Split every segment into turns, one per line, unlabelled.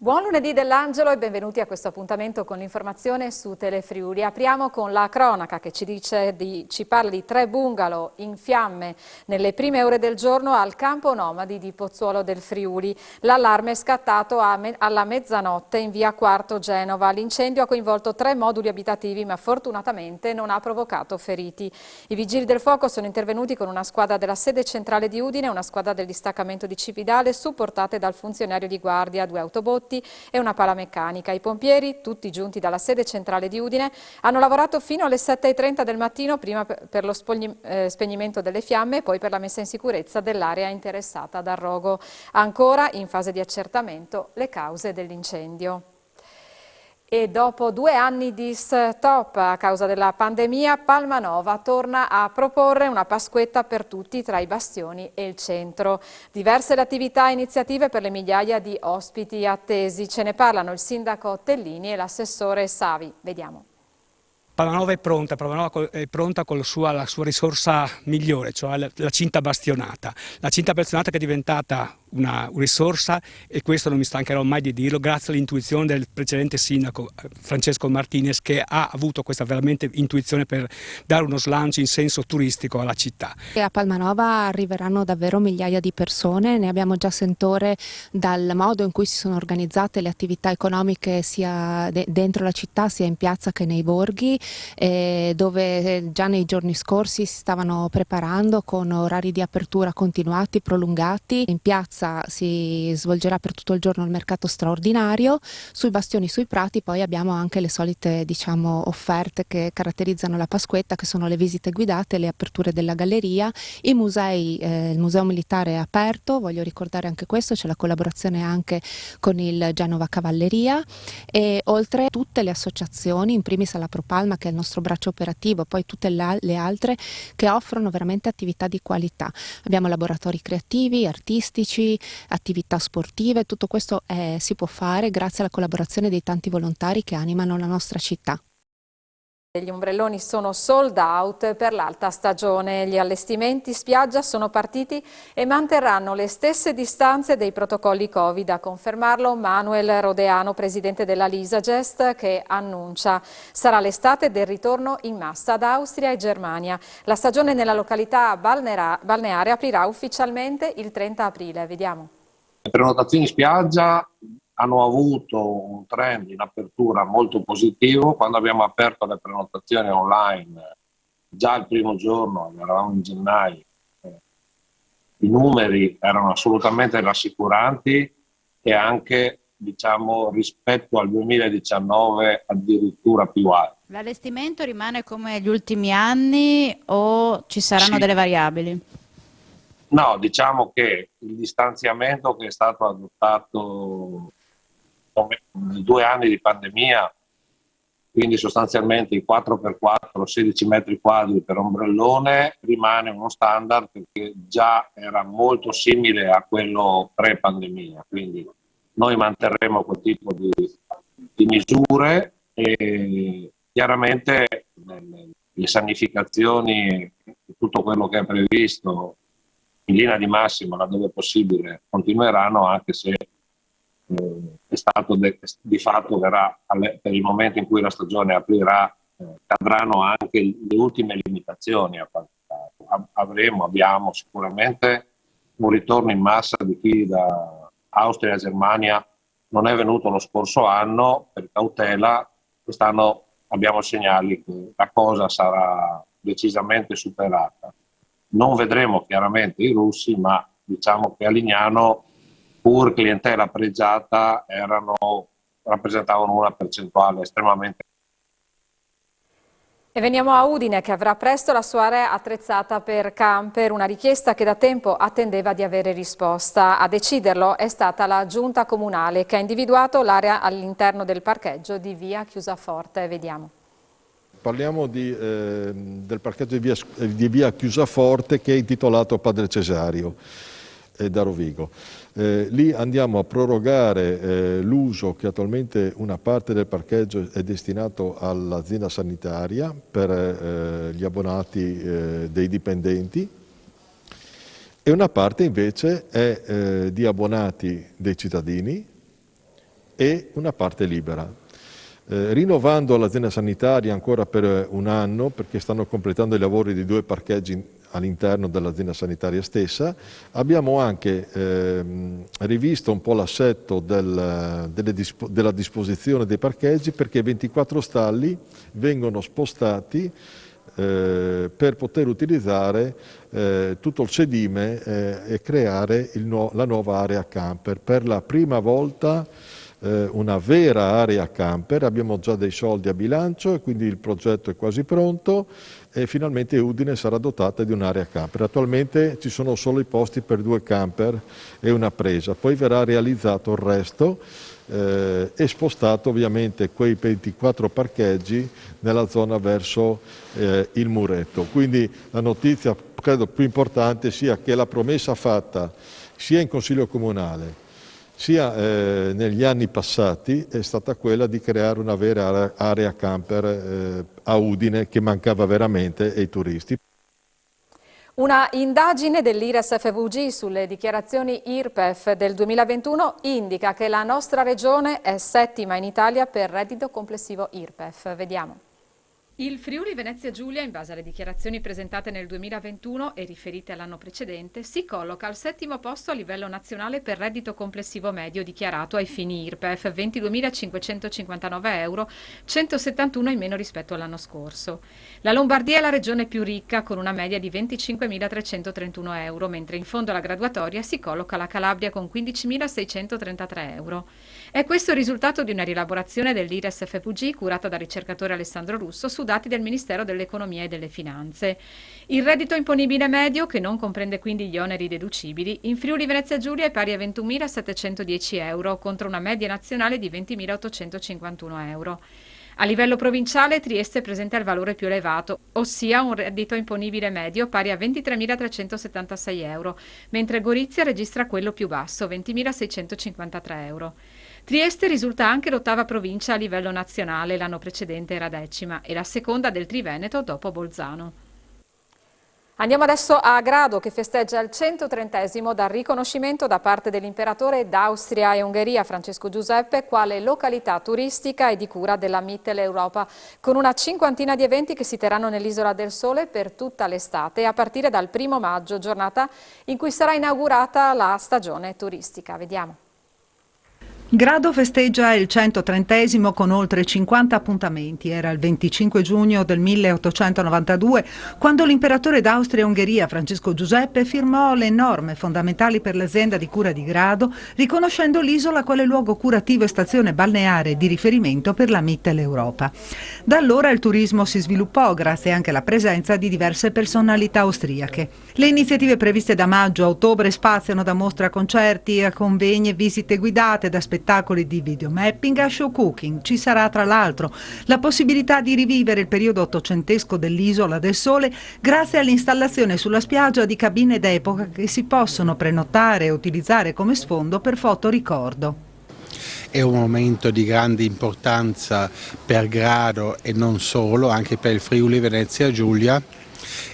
Buon lunedì dell'Angelo e benvenuti a questo appuntamento con l'informazione su Telefriuli. Apriamo con la cronaca che ci parla di 3 bungalow in fiamme nelle prime ore del giorno al campo nomadi di Pozzuolo del Friuli. L'allarme è scattato alla mezzanotte in via Quarto Genova. L'incendio ha coinvolto 3 moduli abitativi ma fortunatamente non ha provocato feriti. I vigili del fuoco sono intervenuti con una squadra della sede centrale di Udine e una squadra del distaccamento di Cividale supportate dal funzionario di guardia, 2 autobotti e una pala meccanica. I pompieri, tutti giunti dalla sede centrale di Udine, hanno lavorato fino alle 7:30 del mattino, prima per lo spegnimento delle fiamme e poi per la messa in sicurezza dell'area interessata dal rogo. Ancora in fase di accertamento le cause dell'incendio. E dopo 2 anni di stop a causa della pandemia, Palmanova torna a proporre una Pasquetta per tutti tra i bastioni e il centro. Diverse le attività e iniziative per le migliaia di ospiti attesi. Ce ne parlano il sindaco Tellini e l'assessore Savi. Vediamo.
Palmanova è pronta con la sua risorsa migliore, cioè la cinta bastionata. La cinta bastionata che è diventata una risorsa, e questo non mi stancherò mai di dirlo, grazie all'intuizione del precedente sindaco Francesco Martinez, che ha avuto questa veramente intuizione per dare uno slancio in senso turistico alla città.
E a Palmanova arriveranno davvero migliaia di persone, ne abbiamo già sentore dal modo in cui si sono organizzate le attività economiche sia dentro la città sia in piazza che nei borghi, dove già nei giorni scorsi si stavano preparando con orari di apertura continuati, prolungati. In piazza si svolgerà per tutto il giorno il mercato straordinario, sui bastioni, sui prati poi abbiamo anche le solite offerte che caratterizzano la Pasquetta, che sono le visite guidate, le aperture della galleria, i musei, il Museo Militare è aperto, voglio ricordare anche questo, c'è la collaborazione anche con il Genova Cavalleria, e oltre tutte le associazioni, in primis alla Propalma che è il nostro braccio operativo, poi tutte le altre che offrono veramente attività di qualità. Abbiamo laboratori creativi, artistici, attività sportive, tutto questo si può fare grazie alla collaborazione dei tanti volontari che animano la nostra città.
Gli ombrelloni sono sold out per l'alta stagione. Gli allestimenti spiaggia sono partiti e manterranno le stesse distanze dei protocolli Covid. A confermarlo Manuel Rodeano, presidente della Lisagest, che annuncia sarà l'estate del ritorno in massa da Austria e Germania. La stagione nella località balneare aprirà ufficialmente il 30 aprile. Vediamo.
Le prenotazioni spiaggia hanno avuto un trend in apertura molto positivo. Quando abbiamo aperto le prenotazioni online, già il primo giorno, eravamo in gennaio, i numeri erano assolutamente rassicuranti e anche, diciamo, rispetto al 2019 addirittura più alti.
L'allestimento rimane come gli ultimi anni o ci saranno delle variabili?
No, diciamo che il distanziamento che è stato adottato nei 2 anni di pandemia, quindi sostanzialmente i 4x4, 16 metri quadri per ombrellone, rimane uno standard che già era molto simile a quello pre-pandemia, quindi noi manterremo quel tipo di misure e chiaramente le sanificazioni e tutto quello che è previsto in linea di massima, laddove possibile, continueranno, anche se è stato di fatto verrà per il momento in cui la stagione aprirà, cadranno anche le ultime limitazioni. Abbiamo sicuramente un ritorno in massa di chi da Austria e Germania non è venuto lo scorso anno per cautela. Quest'anno abbiamo segnali che la cosa sarà decisamente superata. Non vedremo chiaramente i russi, ma diciamo che a Lignano, pur clientela pregiata, rappresentavano una percentuale estremamente.
E veniamo a Udine, che avrà presto la sua area attrezzata per camper, una richiesta che da tempo attendeva di avere risposta. A deciderlo è stata la giunta comunale, che ha individuato l'area all'interno del parcheggio di via Chiusaforte. Vediamo.
Parliamo del parcheggio di via Chiusaforte, che è intitolato Padre Cesario da Rovigo. Lì andiamo a prorogare l'uso che attualmente una parte del parcheggio è destinato all'azienda sanitaria per gli abbonati dei dipendenti e una parte invece è di abbonati dei cittadini e una parte libera. Rinnovando l'azienda sanitaria ancora per un anno, perché stanno completando i lavori di 2 parcheggi all'interno dell'azienda sanitaria stessa, abbiamo anche rivisto un po' l'assetto della disposizione dei parcheggi, perché 24 stalli vengono spostati per poter utilizzare tutto il sedime e creare la nuova area camper. Per la prima volta una vera area camper, abbiamo già dei soldi a bilancio e quindi il progetto è quasi pronto e finalmente Udine sarà dotata di un'area camper. Attualmente ci sono solo i posti per 2 camper e una presa, poi verrà realizzato il resto e spostato ovviamente quei 24 parcheggi nella zona verso il muretto. Quindi la notizia credo più importante sia che la promessa fatta sia in Consiglio Comunale sia negli anni passati è stata quella di creare una vera area camper a Udine, che mancava veramente ai turisti.
Una indagine dell'IRES FVG sulle dichiarazioni IRPEF del 2021 indica che la nostra regione è 7ª in Italia per reddito complessivo IRPEF. Vediamo. Il Friuli Venezia Giulia, in base alle dichiarazioni presentate nel 2021 e riferite all'anno precedente, si colloca al 7° posto a livello nazionale per reddito complessivo medio dichiarato ai fini IRPEF, 22.559 euro, 171 in meno rispetto all'anno scorso. La Lombardia è la regione più ricca, con una media di 25.331 euro, mentre in fondo alla graduatoria si colloca la Calabria con 15.633 euro. È questo il risultato di una rielaborazione dell'IRES FVG curata dal ricercatore Alessandro Russo su dati del Ministero dell'Economia e delle Finanze. Il reddito imponibile medio, che non comprende quindi gli oneri deducibili, in Friuli Venezia Giulia è pari a 21.710 euro contro una media nazionale di 20.851 euro. A livello provinciale Trieste presenta il valore più elevato, ossia un reddito imponibile medio pari a 23.376 euro, mentre Gorizia registra quello più basso, 20.653 euro. Trieste risulta anche l'8ª provincia a livello nazionale, l'anno precedente era 10ª, e la seconda del Triveneto dopo Bolzano. Andiamo adesso a Grado, che festeggia il 130° dal riconoscimento da parte dell'imperatore d'Austria e Ungheria Francesco Giuseppe quale località turistica e di cura della Mitteleuropa, con una 50ina di eventi che si terranno nell'Isola del Sole per tutta l'estate a partire dal 1° maggio, giornata in cui sarà inaugurata la stagione turistica. Vediamo.
Grado festeggia il 130° con oltre 50 appuntamenti. Era il 25 giugno del 1892 quando l'imperatore d'Austria e Ungheria Francesco Giuseppe firmò le norme fondamentali per l'azienda di cura di Grado, riconoscendo l'isola quale luogo curativo e stazione balneare di riferimento per la Mitteleuropa. Da allora il turismo si sviluppò grazie anche alla presenza di diverse personalità austriache. Le iniziative previste da maggio a ottobre spaziano da mostre a concerti, a convegni e visite guidate, da spettacoli di videomapping a show cooking. Ci sarà tra l'altro la possibilità di rivivere il periodo ottocentesco dell'Isola del Sole grazie all'installazione sulla spiaggia di cabine d'epoca che si possono prenotare e utilizzare come sfondo per fotoricordo.
È un momento di grande importanza per Grado e non solo, anche per il Friuli Venezia Giulia,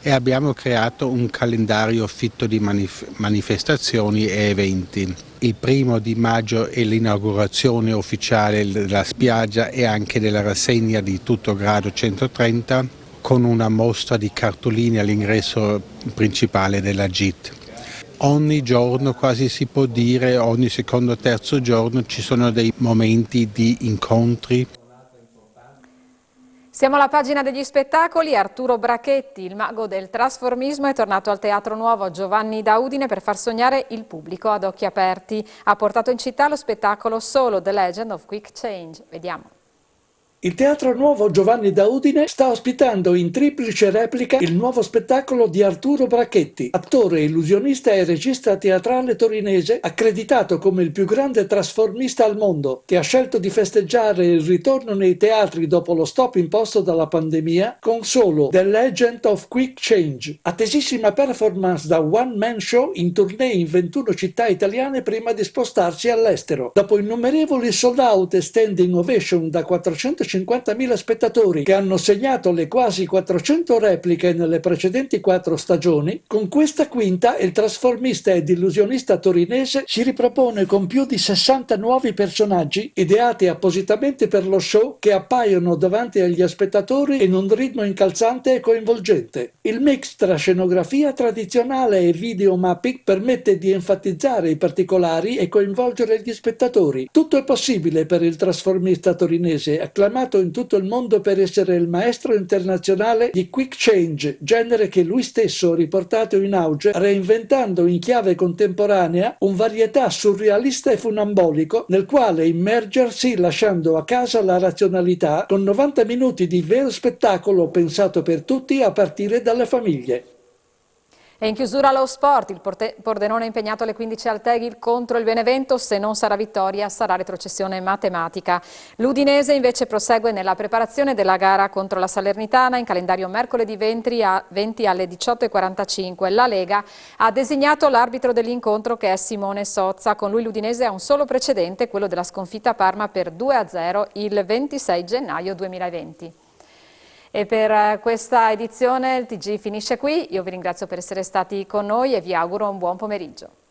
e abbiamo creato un calendario fitto di manifestazioni e eventi. Il 1° maggio è l'inaugurazione ufficiale della spiaggia e anche della rassegna di tutto Grado 130 con una mostra di cartoline all'ingresso principale della GIT. Ogni giorno, quasi si può dire, ogni secondo o terzo giorno ci sono dei momenti di incontri.
Siamo alla pagina degli spettacoli. Arturo Brachetti, il mago del trasformismo, è tornato al Teatro Nuovo Giovanni da Udine per far sognare il pubblico ad occhi aperti. Ha portato in città lo spettacolo Solo, The Legend of Quick Change. Vediamo.
Il Teatro Nuovo Giovanni da Udine sta ospitando in triplice replica il nuovo spettacolo di Arturo Brachetti, attore, illusionista e regista teatrale torinese, accreditato come il più grande trasformista al mondo, che ha scelto di festeggiare il ritorno nei teatri dopo lo stop imposto dalla pandemia con Solo, The Legend of Quick Change, attesissima performance da one man show in tournée in 21 città italiane prima di spostarsi all'estero. Dopo innumerevoli sold out e standing ovation da 450 250.000 spettatori che hanno segnato le quasi 400 repliche nelle precedenti 4 stagioni, con questa quinta il trasformista ed illusionista torinese si ripropone con più di 60 nuovi personaggi ideati appositamente per lo show che appaiono davanti agli spettatori in un ritmo incalzante e coinvolgente. Il mix tra scenografia tradizionale e video mapping permette di enfatizzare i particolari e coinvolgere gli spettatori. Tutto è possibile per il trasformista torinese, acclamato in tutto il mondo per essere il maestro internazionale di quick change, genere che lui stesso ha riportato in auge, reinventando in chiave contemporanea un varietà surrealista e funambolico nel quale immergersi lasciando a casa la razionalità, con 90 minuti di vero spettacolo pensato per tutti a partire dalle famiglie.
E in chiusura allo sport, il Pordenone è impegnato alle 15 al Tegil contro il Benevento. Se non sarà vittoria sarà retrocessione matematica. L'Udinese invece prosegue nella preparazione della gara contro la Salernitana, in calendario mercoledì 20 alle 18:45. La Lega ha designato l'arbitro dell'incontro, che è Simone Sozza. Con lui l'Udinese ha un solo precedente, quello della sconfitta a Parma per 2-0 il 26 gennaio 2020. E per questa edizione il TG finisce qui. Io vi ringrazio per essere stati con noi e vi auguro un buon pomeriggio.